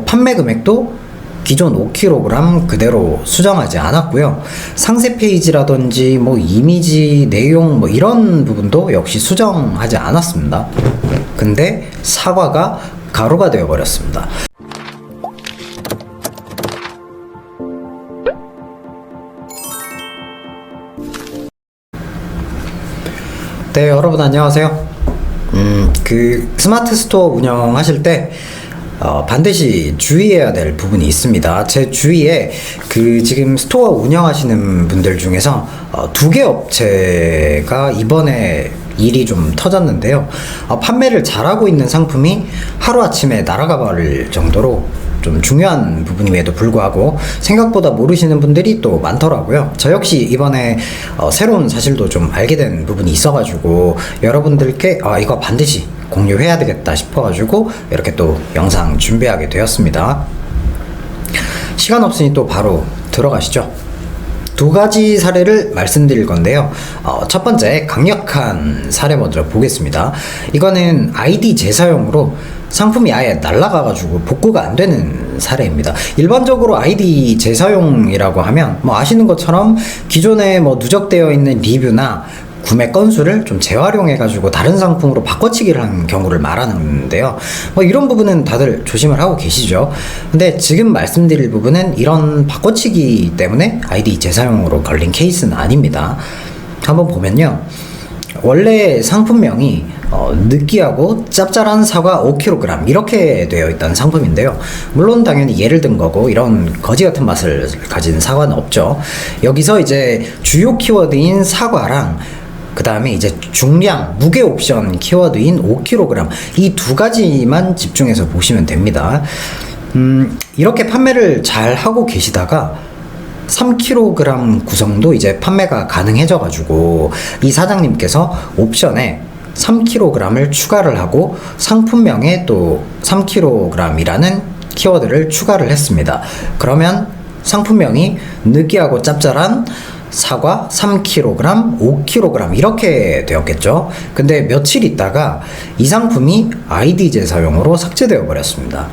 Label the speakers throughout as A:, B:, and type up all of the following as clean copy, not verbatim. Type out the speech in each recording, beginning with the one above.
A: 판매 금액도 기존 5kg 그대로 수정하지 않았고요. 상세 페이지라든지 이미지, 내용 이런 부분도 역시 수정하지 않았습니다. 근데 사과가 가로가 되어 버렸습니다. 네, 여러분 안녕하세요. 스마트 스토어 운영하실 때 반드시 주의해야 될 부분이 있습니다. 제 주위에 지금 스토어 운영하시는 분들 중에서 2개 업체가 이번에 일이 좀 터졌는데요. 판매를 잘하고 있는 상품이 하루아침에 날아가 버릴 정도로 좀 중요한 부분임에도 불구하고 생각보다 모르시는 분들이 또 많더라고요. 저 역시 이번에 새로운 사실도 좀 알게 된 부분이 있어가지고 여러분들께 이거 반드시 공유해야 되겠다 싶어가지고 이렇게 또 영상 준비하게 되었습니다. 시간 없으니 또 바로 들어가시죠. 2가지 사례를 말씀드릴 건데요. 첫 번째 강력한 사례 먼저 보겠습니다. 이거는 아이디 재사용으로 상품이 아예 날라가가지고 복구가 안 되는 사례입니다. 일반적으로 아이디 재사용이라고 하면 아시는 것처럼 기존에 누적되어 있는 리뷰나 구매 건수를 좀 재활용해가지고 다른 상품으로 바꿔치기를 하는 경우를 말하는데요. 이런 부분은 다들 조심을 하고 계시죠. 근데 지금 말씀드릴 부분은 이런 바꿔치기 때문에 아이디 재사용으로 걸린 케이스는 아닙니다. 한번 보면요. 원래 상품명이 느끼하고 짭짤한 사과 5kg 이렇게 되어 있던 상품인데요. 물론 당연히 예를 든 거고 이런 거지 같은 맛을 가진 사과는 없죠. 여기서 이제 주요 키워드인 사과랑 그 다음에 이제 중량, 무게 옵션 키워드인 5kg 이 2가지만 집중해서 보시면 됩니다. 이렇게 판매를 잘 하고 계시다가 3kg 구성도 이제 판매가 가능해져 가지고 이 사장님께서 옵션에 3kg을 추가를 하고 상품명에 또 3kg이라는 키워드를 추가를 했습니다. 그러면 상품명이 느끼하고 짭짤한 사과 3kg, 5kg 이렇게 되었겠죠. 근데 며칠 있다가 이 상품이 아이디 재사용으로 삭제되어 버렸습니다.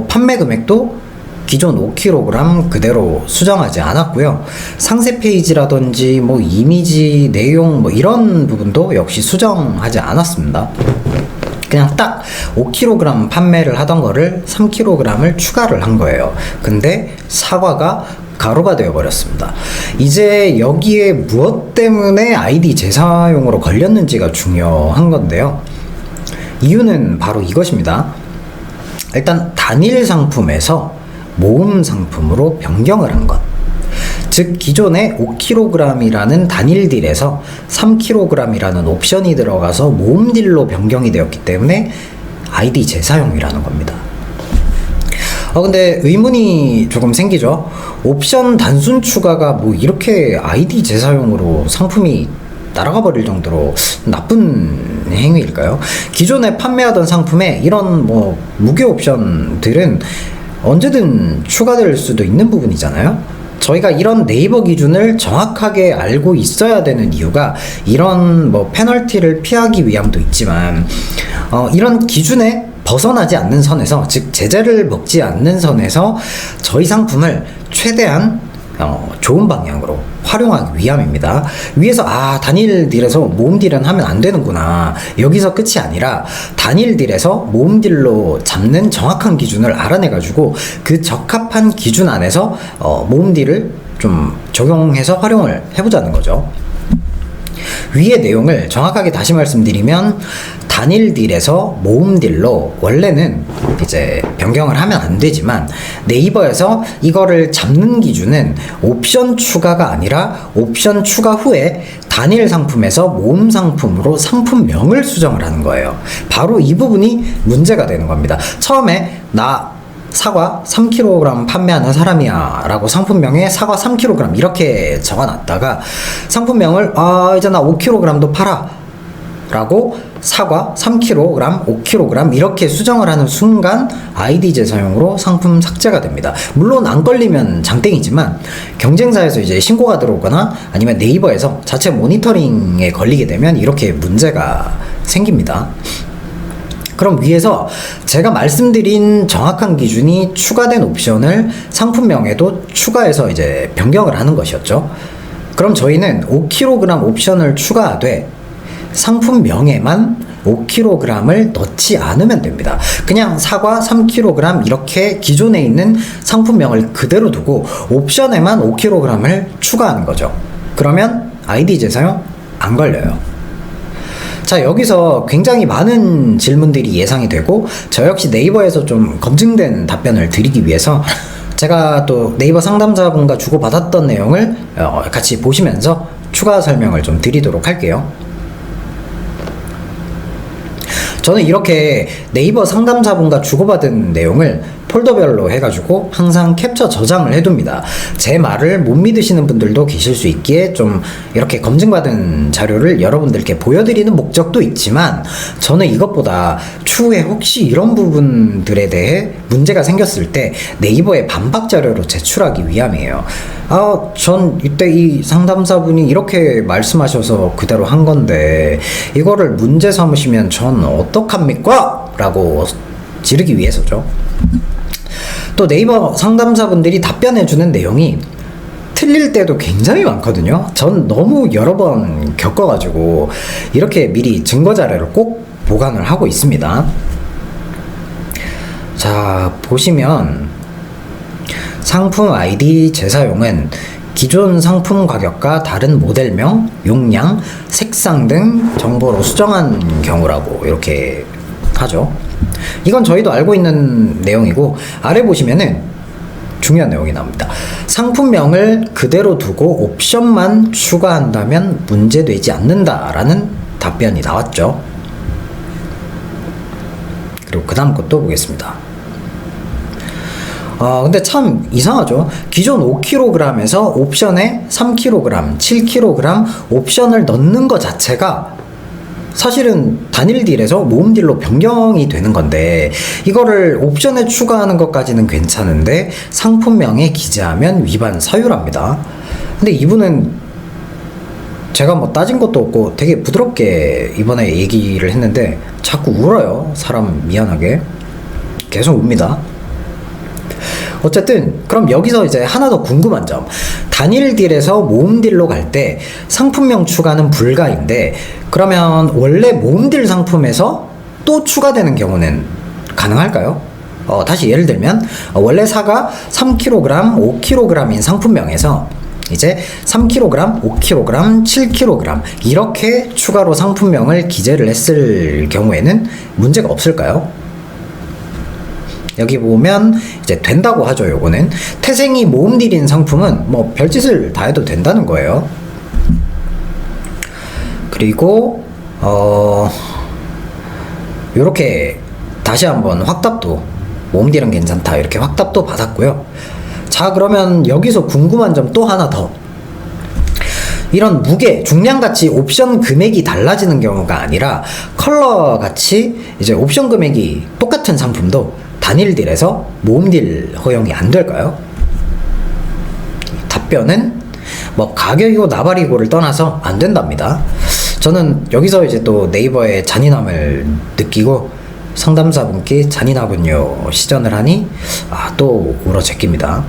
A: 판매 금액도 기존 5kg 그대로 수정하지 않았고요. 상세 페이지라든지 이미지, 내용 이런 부분도 역시 수정하지 않았습니다. 그냥 딱 5kg 판매를 하던 거를 3kg을 추가를 한 거예요. 근데 사과가 가로가 되어 버렸습니다. 이제 여기에 무엇 때문에 아이디 재사용으로 걸렸는지가 중요한 건데요. 이유는 바로 이것입니다. 일단 단일 상품에서 모음 상품으로 변경을 한 것. 즉 기존의 5kg이라는 단일 딜에서 3kg이라는 옵션이 들어가서 모음 딜로 변경이 되었기 때문에 아이디 재사용이라는 겁니다. 근데 의문이 조금 생기죠. 옵션 단순 추가가 이렇게 아이디 재사용으로 상품이 날아가 버릴 정도로 나쁜 행위일까요? 기존에 판매하던 상품에 이런 무게 옵션들은 언제든 추가될 수도 있는 부분이잖아요. 저희가 이런 네이버 기준을 정확하게 알고 있어야 되는 이유가 이런 페널티를 피하기 위함도 있지만 이런 기준에 벗어나지 않는 선에서, 즉 제재를 먹지 않는 선에서 저희 상품을 최대한 좋은 방향으로 활용하기 위함입니다. 위에서 단일 딜에서 모음 딜은 하면 안 되는구나, 여기서 끝이 아니라 단일 딜에서 모음 딜로 잡는 정확한 기준을 알아내가지고 그 적합한 기준 안에서 모음 딜을 좀 적용해서 활용을 해보자는 거죠. 위의 내용을 정확하게 다시 말씀드리면 단일 딜에서 모음 딜로 원래는 이제 변경을 하면 안 되지만 네이버에서 이거를 잡는 기준은 옵션 추가가 아니라 옵션 추가 후에 단일 상품에서 모음 상품으로 상품명을 수정을 하는 거예요. 바로 이 부분이 문제가 되는 겁니다. 처음에 나 사과 3kg 판매하는 사람이야 라고 상품명에 사과 3kg 이렇게 적어놨다가 상품명을 이제 나 5kg도 팔아 라고 사과 3kg, 5kg 이렇게 수정을 하는 순간 아이디 재사용으로 상품 삭제가 됩니다. 물론 안 걸리면 장땡이지만 경쟁사에서 이제 신고가 들어오거나 아니면 네이버에서 자체 모니터링에 걸리게 되면 이렇게 문제가 생깁니다. 그럼 위에서 제가 말씀드린 정확한 기준이 추가된 옵션을 상품명에도 추가해서 이제 변경을 하는 것이었죠. 그럼 저희는 5kg 옵션을 추가하되 상품명에만 5kg을 넣지 않으면 됩니다. 그냥 사과 3kg 이렇게 기존에 있는 상품명을 그대로 두고 옵션에만 5kg을 추가하는 거죠. 그러면 아이디 재사용 안 걸려요. 자, 여기서 굉장히 많은 질문들이 예상이 되고 저 역시 네이버에서 좀 검증된 답변을 드리기 위해서 제가 또 네이버 상담자분과 주고받았던 내용을 같이 보시면서 추가 설명을 좀 드리도록 할게요. 저는 이렇게 네이버 상담자분과 주고받은 내용을 폴더별로 해가지고 항상 캡처 저장을 해둡니다. 제 말을 못 믿으시는 분들도 계실 수 있기에 좀 이렇게 검증받은 자료를 여러분들께 보여드리는 목적도 있지만 저는 이것보다 추후에 혹시 이런 부분들에 대해 문제가 생겼을 때 네이버에 반박 자료로 제출하기 위함이에요. 전 이때 이 상담사분이 이렇게 말씀하셔서 그대로 한 건데 이거를 문제 삼으시면 전 어떡합니까? 라고 지르기 위해서죠. 또 네이버 상담사분들이 답변해주는 내용이 틀릴 때도 굉장히 많거든요. 전 너무 여러 번 겪어가지고 이렇게 미리 증거 자료를 꼭 보관을 하고 있습니다. 자, 보시면 상품 아이디 재사용은 기존 상품 가격과 다른 모델명, 용량, 색상 등 정보로 수정한 경우라고 이렇게 하죠. 이건 저희도 알고 있는 내용이고 아래 보시면은 중요한 내용이 나옵니다. 상품명을 그대로 두고 옵션만 추가한다면 문제되지 않는다라는 답변이 나왔죠. 그리고 그 다음 것도 보겠습니다. 근데 참 이상하죠. 기존 5kg에서 옵션에 3kg, 7kg 옵션을 넣는 것 자체가 사실은 단일 딜에서 모음 딜로 변경이 되는 건데 이거를 옵션에 추가하는 것까지는 괜찮은데 상품명에 기재하면 위반 사유랍니다. 근데 이분은 제가 뭐 따진 것도 없고 되게 부드럽게 이번에 얘기를 했는데 자꾸 울어요. 사람 미안하게 계속 웁니다. 어쨌든 그럼 여기서 이제 하나 더 궁금한 점, 단일 딜에서 모음 딜로 갈 때 상품명 추가는 불가인데 그러면 원래 모음 딜 상품에서 또 추가되는 경우는 가능할까요? 다시 예를 들면 원래 사가 3kg, 5kg인 상품명에서 이제 3kg, 5kg, 7kg 이렇게 추가로 상품명을 기재를 했을 경우에는 문제가 없을까요? 여기 보면 이제 된다고 하죠. 요거는 태생이 모음 딜인 상품은 뭐 별짓을 다 해도 된다는 거예요. 그리고 요렇게 다시 한번 확답도 모음 딜은 괜찮다 이렇게 확답도 받았고요. 자, 그러면 여기서 궁금한 점 또 하나 더. 이런 무게, 중량같이 옵션 금액이 달라지는 경우가 아니라 컬러같이 이제 옵션 금액이 똑같은 상품도 단일 딜에서 모음 딜 허용이 안 될까요? 답변은 뭐 가격이고 나발이고를 떠나서 안 된답니다. 저는 여기서 이제 또 네이버의 잔인함을 느끼고 상담사분께 잔인하군요 시전을 하니 또 울어 제낍니다.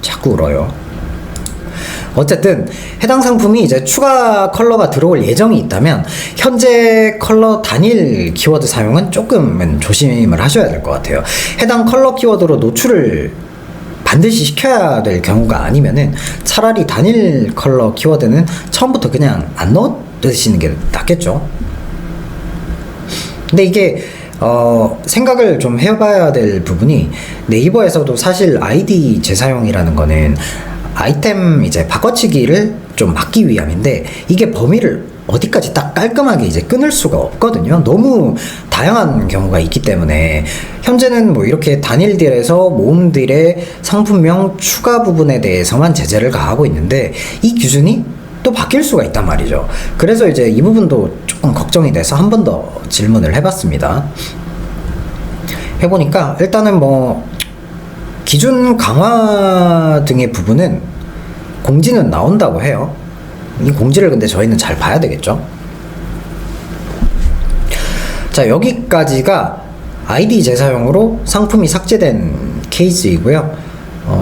A: 자꾸 울어요. 어쨌든 해당 상품이 이제 추가 컬러가 들어올 예정이 있다면 현재 컬러 단일 키워드 사용은 조금은 조심을 하셔야 될 것 같아요. 해당 컬러 키워드로 노출을 반드시 시켜야 될 경우가 아니면은 차라리 단일 컬러 키워드는 처음부터 그냥 안 넣으시는 게 낫겠죠. 근데 이게 생각을 좀 해봐야 될 부분이 네이버에서도 사실 아이디 재사용이라는 거는 아이템 이제 바꿔치기를 좀 막기 위함인데 이게 범위를 어디까지 딱 깔끔하게 이제 끊을 수가 없거든요. 너무 다양한 경우가 있기 때문에 현재는 뭐 이렇게 단일 딜에서 모음 딜의 상품명 추가 부분에 대해서만 제재를 가하고 있는데 이 기준이 또 바뀔 수가 있단 말이죠. 그래서 이제 이 부분도 조금 걱정이 돼서 한 번 더 질문을 해봤습니다. 해보니까 일단은 뭐 기준 강화 등의 부분은 공지는 나온다고 해요. 이 공지를 근데 저희는 잘 봐야 되겠죠. 자, 여기까지가 아이디 재사용으로 상품이 삭제된 케이스이고요.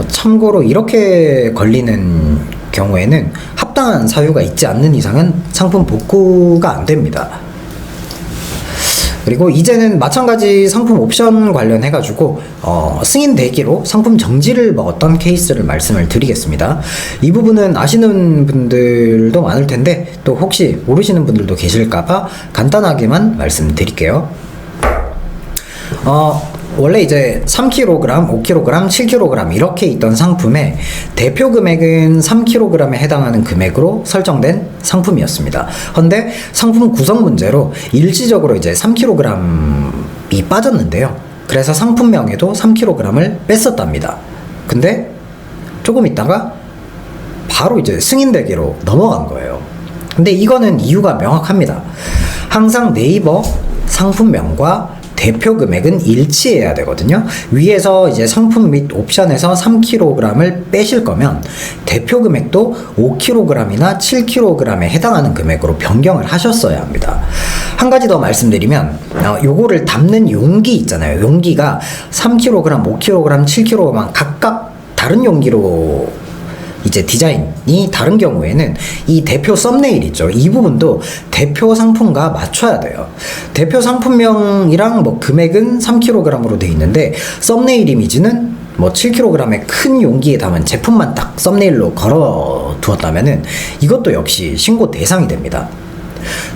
A: 참고로 이렇게 걸리는 경우에는 합당한 사유가 있지 않는 이상은 상품 복구가 안 됩니다. 그리고 이제는 마찬가지 상품 옵션 관련해가지고 승인 대기로 상품 정지를 먹었던 케이스를 말씀을 드리겠습니다. 이 부분은 아시는 분들도 많을 텐데 또 혹시 모르시는 분들도 계실까봐 간단하게만 말씀드릴게요. 원래 이제 3kg, 5kg, 7kg 이렇게 있던 상품에 대표 금액은 3kg에 해당하는 금액으로 설정된 상품이었습니다. 그런데 상품 구성 문제로 일시적으로 이제 3kg이 빠졌는데요. 그래서 상품명에도 3kg을 뺐었답니다. 근데 조금 있다가 바로 이제 승인되기로 넘어간 거예요. 근데 이거는 이유가 명확합니다. 항상 네이버 상품명과 대표 금액은 일치해야 되거든요. 위에서 이제 상품 및 옵션에서 3kg을 빼실 거면 대표 금액도 5kg이나 7kg에 해당하는 금액으로 변경을 하셨어야 합니다. 한 가지 더 말씀드리면 요거를 담는 용기 있잖아요. 용기가 3kg, 5kg, 7kg만 각각 다른 용기로 이제 디자인이 다른 경우에는 이 대표 썸네일 있죠. 이 부분도 대표 상품과 맞춰야 돼요. 대표 상품명이랑 뭐 금액은 3kg으로 돼 있는데 썸네일 이미지는 뭐 7kg의 큰 용기에 담은 제품만 딱 썸네일로 걸어 두었다면은 이것도 역시 신고 대상이 됩니다.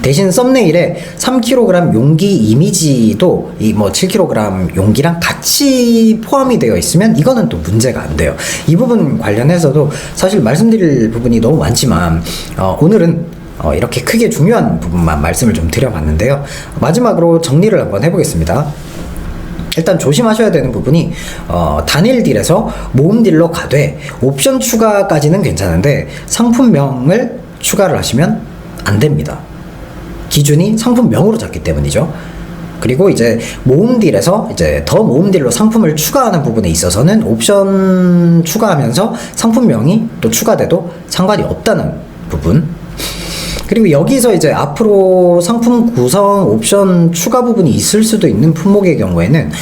A: 대신 썸네일에 3kg 용기 이미지도 이 뭐 7kg 용기랑 같이 포함이 되어 있으면 이거는 또 문제가 안 돼요. 이 부분 관련해서도 사실 말씀드릴 부분이 너무 많지만 오늘은 이렇게 크게 중요한 부분만 말씀을 좀 드려봤는데요. 마지막으로 정리를 한번 해보겠습니다. 일단 조심하셔야 되는 부분이 단일 딜에서 모음 딜로 가되 옵션 추가까지는 괜찮은데 상품명을 추가를 하시면 안 됩니다. 기준이 상품명으로 잡기 때문이죠. 그리고 이제 모음딜에서 이제 더 모음딜로 상품을 추가하는 부분에 있어서는 옵션 추가하면서 상품명이 또 추가돼도 상관이 없다는 부분. 그리고 여기서 이제 앞으로 상품 구성 옵션 추가 부분이 있을 수도 있는 품목의 경우에는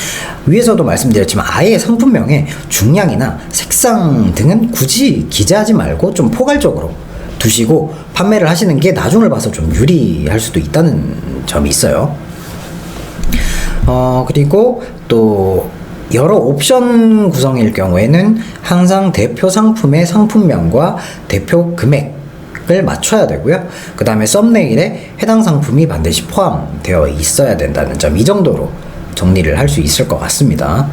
A: 위에서도 말씀드렸지만 아예 상품명에 중량이나 색상 등은 굳이 기재하지 말고 좀 포괄적으로 두시고 판매를 하시는 게 나중을 봐서 좀 유리할 수도 있다는 점이 있어요. 그리고 또 여러 옵션 구성일 경우에는 항상 대표 상품의 상품명과 대표 금액을 맞춰야 되고요. 그 다음에 썸네일에 해당 상품이 반드시 포함되어 있어야 된다는 점, 이 정도로 정리를 할 수 있을 것 같습니다.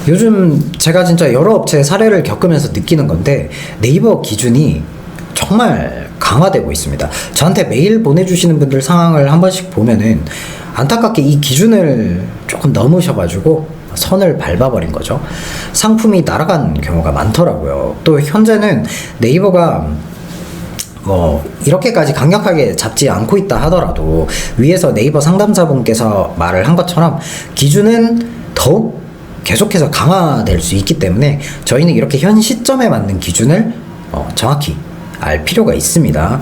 A: 요즘 제가 진짜 여러 업체 사례를 겪으면서 느끼는 건데 네이버 기준이 정말 강화되고 있습니다. 저한테 메일 보내주시는 분들 상황을 한 번씩 보면은 안타깝게 이 기준을 조금 넘으셔가지고 선을 밟아버린 거죠. 상품이 날아간 경우가 많더라고요. 또 현재는 네이버가 뭐 이렇게까지 강력하게 잡지 않고 있다 하더라도 위에서 네이버 상담사분께서 말을 한 것처럼 기준은 더욱 계속해서 강화될 수 있기 때문에 저희는 이렇게 현 시점에 맞는 기준을 정확히 알 필요가 있습니다.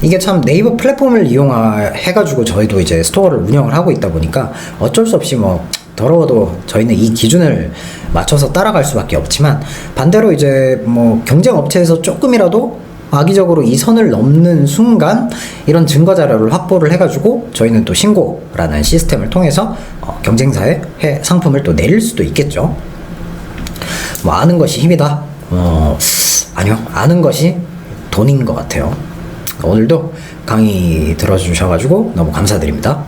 A: 이게 참 네이버 플랫폼을 이용해가지고 저희도 이제 스토어를 운영을 하고 있다 보니까 어쩔 수 없이 뭐 더러워도 저희는 이 기준을 맞춰서 따라갈 수밖에 없지만 반대로 이제 뭐 경쟁 업체에서 조금이라도 악의적으로 이 선을 넘는 순간 이런 증거 자료를 확보를 해가지고 저희는 또 신고라는 시스템을 통해서 경쟁사의 상품을 또 내릴 수도 있겠죠. 뭐 아는 것이 힘이다? 아니요, 아는 것이 돈인 것 같아요. 오늘도 강의 들어주셔가지고 너무 감사드립니다.